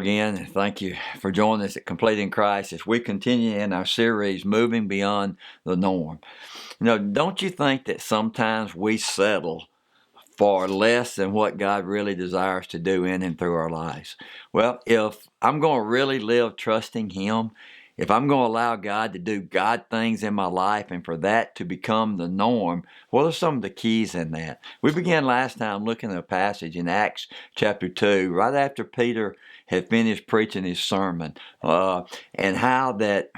again, and thank you for joining us at Completing Christ as we continue in our series, Moving Beyond the Norm. Don't you think that sometimes we settle for less than what God really desires to do in and through our lives? Well, if I'm going to really live trusting Him, if I'm going to allow God to do God things in my life and for that to become the norm, what are some of the keys in that? We began last time looking at a passage in Acts chapter 2, right after Peter had finished preaching his sermon, and how that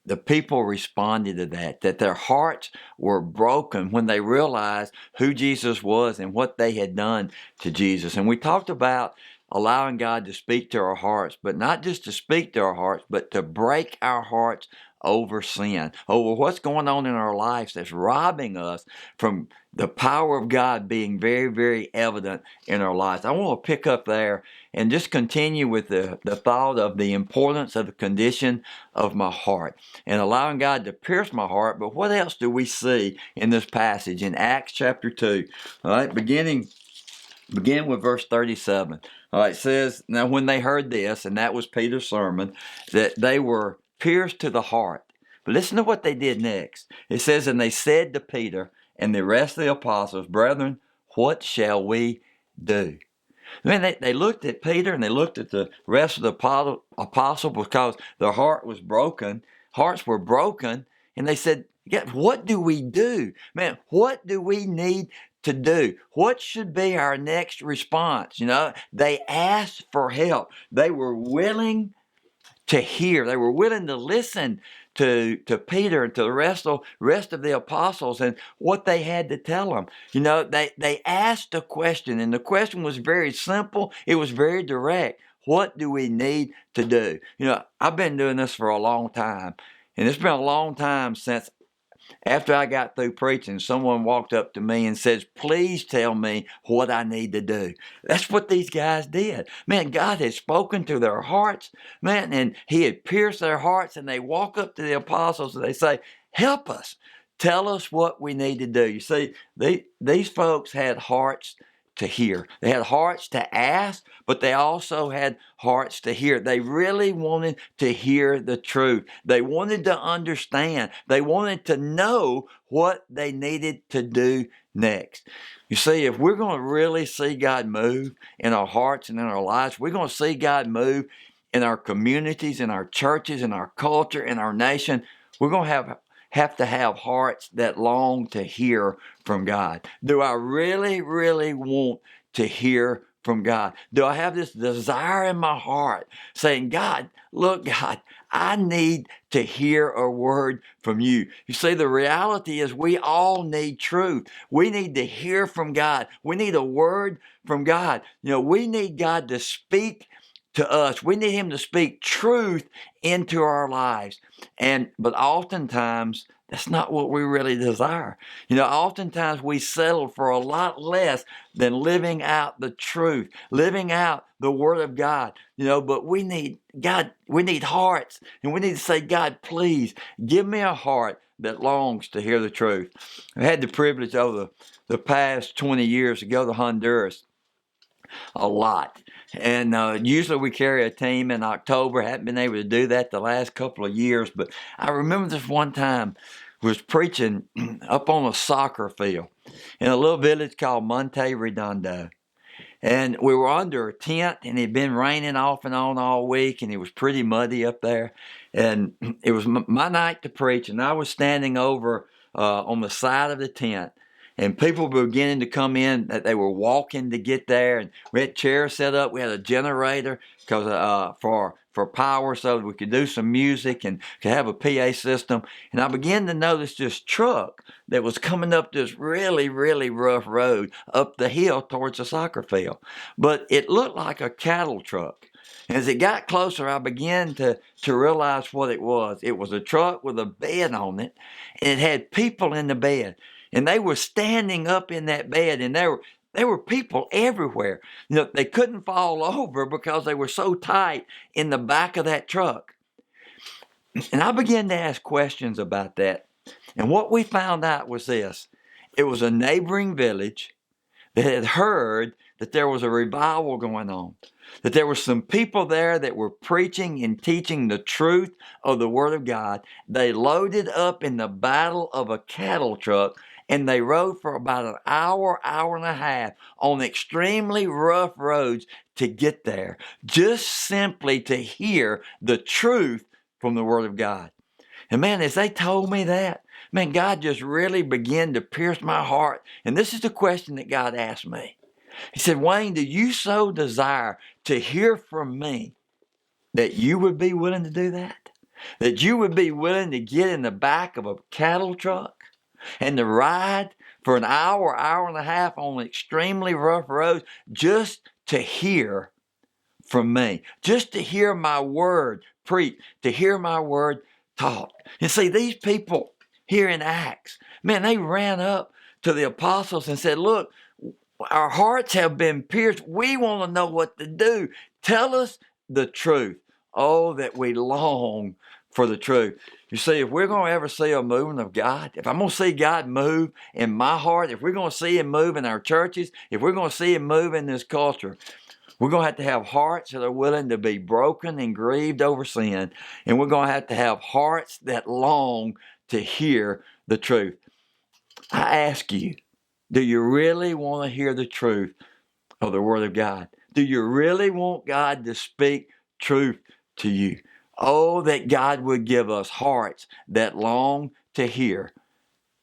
the people responded to that their hearts were broken when they realized who Jesus was and what they had done to Jesus. And we talked about allowing God to speak to our hearts, but not just to speak to our hearts, but to break our hearts over sin, over what's going on in our lives that's robbing us from the power of God being very, very evident in our lives. I want to pick up there and just continue with the thought of the importance of the condition of my heart and allowing God to pierce my heart. But what else do we see in this passage in Acts chapter 2? All right, begin with verse 37. All right, it says, now when they heard this, and that was Peter's sermon, that they were pierced to the heart. But listen to what they did next. It says, and they said to Peter and the rest of the apostles, brethren, what shall we do? I mean, they looked at Peter and they looked at the rest of the apostles because their hearts were broken, and they said, yeah, what do we do? Man, what do we need to do? What should be our next response? They asked for help. They were willing to hear. They were willing to listen to Peter and to the rest of the apostles and what they had to tell them. They asked a question, and the question was very simple. It was very direct. What do we need to do? I've been doing this for a long time, and it's been a long time since after I got through preaching, someone walked up to me and says, please tell me what I need to do. That's what these guys did. Man, God had spoken to their hearts, man, and He had pierced their hearts, and they walk up to the apostles and they say, help us. Tell us what we need to do. You see, these folks had hearts to hear. They had hearts to ask, but they also had hearts to hear. They really wanted to hear the truth. They wanted to understand. They wanted to know what they needed to do next. You see, if we're going to really see God move in our hearts and in our lives, we're going to see God move in our communities, in our churches, in our culture, in our nation, we're going to have to have hearts that long to hear from God. Do I really, really want to hear from God? Do I have this desire in my heart saying, God, look, God, I need to hear a word from you? You see, the reality is we all need truth. We need to hear from God. We need a word from God. We need God to speak to us. We need Him to speak truth into our lives. But oftentimes, that's not what we really desire. Oftentimes we settle for a lot less than living out the truth, living out the Word of God. But we need God, we need hearts, and we need to say, God, please give me a heart that longs to hear the truth. I had the privilege over the past 20 years to go to Honduras a lot. And usually we carry a team in October. Haven't been able to do that the last couple of years. But I remember this one time was preaching up on a soccer field in a little village called Monte Redondo. And we were under a tent, and it had been raining off and on all week, and it was pretty muddy up there. And it was my night to preach, and I was standing over on the side of the tent. And people were beginning to come in, that they were walking to get there. And we had chairs set up. We had a generator for power so that we could do some music and could have a PA system. And I began to notice this truck that was coming up this really, really rough road up the hill towards the soccer field. But it looked like a cattle truck. And as it got closer, I began to realize what it was. It was a truck with a bed on it, and it had people in the bed. And they were standing up in that bed, and there were people everywhere. They couldn't fall over because they were so tight in the back of that truck. And I began to ask questions about that. And what we found out was this. It was a neighboring village that had heard that there was a revival going on. That there were some people there that were preaching and teaching the truth of the Word of God. They loaded up in the battle of a cattle truck, and they rode for about an hour, hour and a half on extremely rough roads to get there, just simply to hear the truth from the Word of God. And man, as they told me that, man, God just really began to pierce my heart. And this is the question that God asked me. He said, Wayne, do you so desire to hear from me that you would be willing to do that? That you would be willing to get in the back of a cattle truck and to ride for an hour, hour and a half on extremely rough roads just to hear from me, just to hear my word preached, to hear my word taught. And see, these people here in Acts, man, they ran up to the apostles and said, look, our hearts have been pierced. We want to know what to do. Tell us the truth. Oh, that we long for the truth. You see, if we're going to ever see a movement of God, if I'm going to see God move in my heart, if we're going to see Him move in our churches, if we're going to see Him move in this culture, we're going to have hearts that are willing to be broken and grieved over sin. And we're going to have hearts that long to hear the truth. I ask you, do you really want to hear the truth of the Word of God? Do you really want God to speak truth to you? Oh, that God would give us hearts that long to hear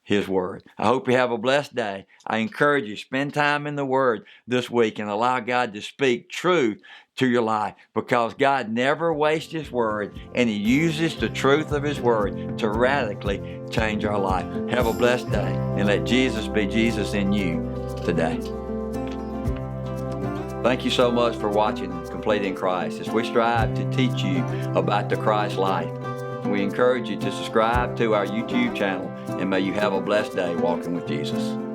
His Word. I hope you have a blessed day. I encourage you, spend time in the Word this week and allow God to speak truth to your life, because God never wastes His Word, and He uses the truth of His Word to radically change our life. Have a blessed day, and let Jesus be Jesus in you today. Thank you so much for watching Complete in Christ as we strive to teach you about the Christ life. We encourage you to subscribe to our YouTube channel, and may you have a blessed day walking with Jesus.